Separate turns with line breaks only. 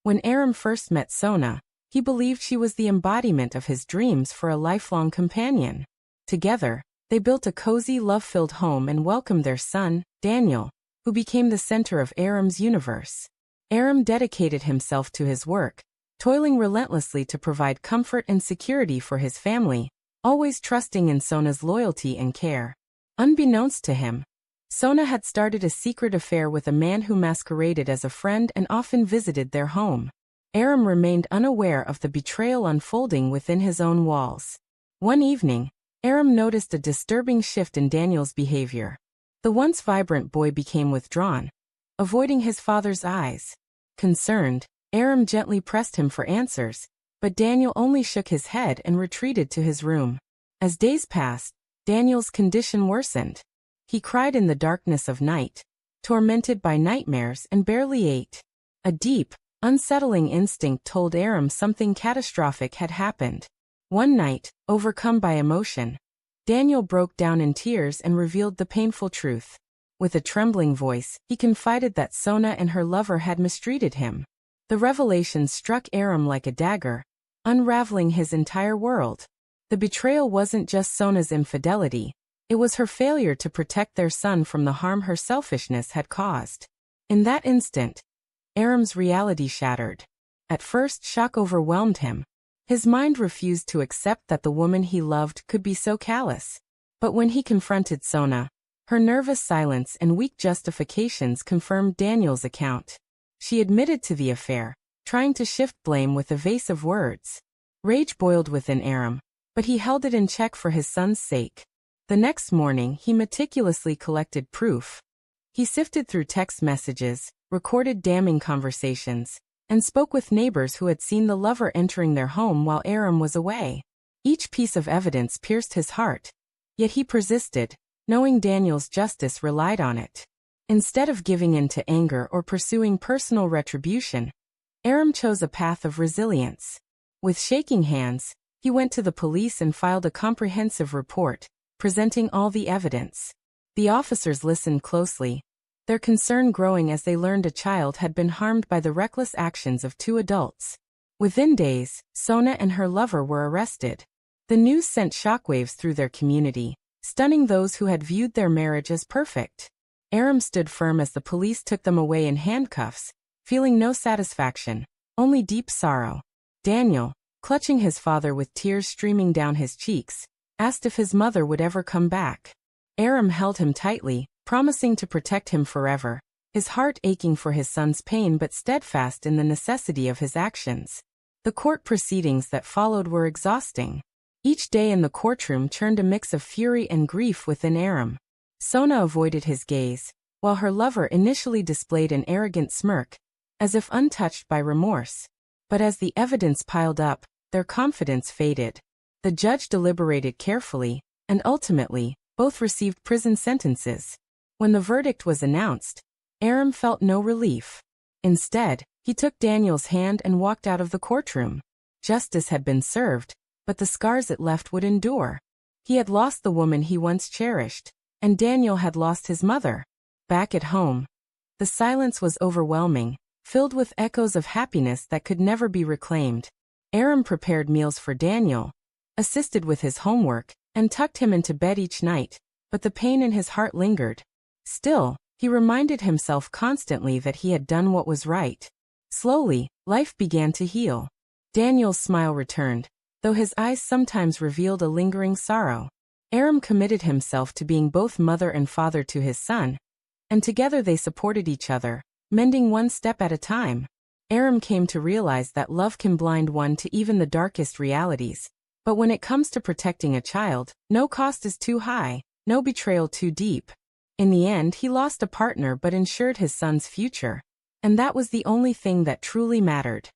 When Aram first met Sona, he believed she was the embodiment of his dreams for a lifelong companion. Together, they built a cozy, love-filled home and welcomed their son, Daniel, who became the center of Aram's universe. Aram dedicated himself to his work, toiling relentlessly to provide comfort and security for his family, always trusting in Sona's loyalty and care. Unbeknownst to him, Sona had started a secret affair with a man who masqueraded as a friend and often visited their home. Aram remained unaware of the betrayal unfolding within his own walls. One evening, Aram noticed a disturbing shift in Daniel's behavior. The once vibrant boy became withdrawn, avoiding his father's eyes. Concerned, Aram gently pressed him for answers, but Daniel only shook his head and retreated to his room. As days passed, Daniel's condition worsened. He cried in the darkness of night, tormented by nightmares, and barely ate. A deep, unsettling instinct told Aram something catastrophic had happened. One night, overcome by emotion, Daniel broke down in tears and revealed the painful truth. With a trembling voice, he confided that Sona and her lover had mistreated him. The revelation struck Aram like a dagger, unraveling his entire world. The betrayal wasn't just Sona's infidelity, it was her failure to protect their son from the harm her selfishness had caused. In that instant, Aram's reality shattered. At first, shock overwhelmed him. His mind refused to accept that the woman he loved could be so callous. But when he confronted Sona, her nervous silence and weak justifications confirmed Daniel's account. She admitted to the affair, trying to shift blame with evasive words. Rage boiled within Aram, but he held it in check for his son's sake. The next morning, he meticulously collected proof. He sifted through text messages, recorded damning conversations, and spoke with neighbors who had seen the lover entering their home while Aram was away. Each piece of evidence pierced his heart, yet he persisted, knowing Daniel's justice relied on it. Instead of giving in to anger or pursuing personal retribution, Aram chose a path of resilience. With shaking hands, he went to the police and filed a comprehensive report, presenting all the evidence. The officers listened closely, their concern growing as they learned a child had been harmed by the reckless actions of two adults. Within days, Sona and her lover were arrested. The news sent shockwaves through their community, stunning those who had viewed their marriage as perfect. Aram stood firm as the police took them away in handcuffs, feeling no satisfaction, only deep sorrow. Daniel, clutching his father with tears streaming down his cheeks, asked if his mother would ever come back. Aram held him tightly, promising to protect him forever, his heart aching for his son's pain but steadfast in the necessity of his actions. The court proceedings that followed were exhausting. Each day in the courtroom churned a mix of fury and grief within Aram. Sona avoided his gaze, while her lover initially displayed an arrogant smirk, as if untouched by remorse. But as the evidence piled up, their confidence faded. The judge deliberated carefully, and ultimately, both received prison sentences. When the verdict was announced, Aram felt no relief. Instead, he took Daniel's hand and walked out of the courtroom. Justice had been served, but the scars it left would endure. He had lost the woman he once cherished, and Daniel had lost his mother. Back at home, the silence was overwhelming, filled with echoes of happiness that could never be reclaimed. Aram prepared meals for Daniel, assisted with his homework, and tucked him into bed each night, but the pain in his heart lingered. Still, he reminded himself constantly that he had done what was right. Slowly, life began to heal. Daniel's smile returned, though his eyes sometimes revealed a lingering sorrow. Aram committed himself to being both mother and father to his son, and together they supported each other, mending one step at a time. Aram came to realize that love can blind one to even the darkest realities, but when it comes to protecting a child, no cost is too high, no betrayal too deep. In the end, he lost a partner but ensured his son's future, and that was the only thing that truly mattered.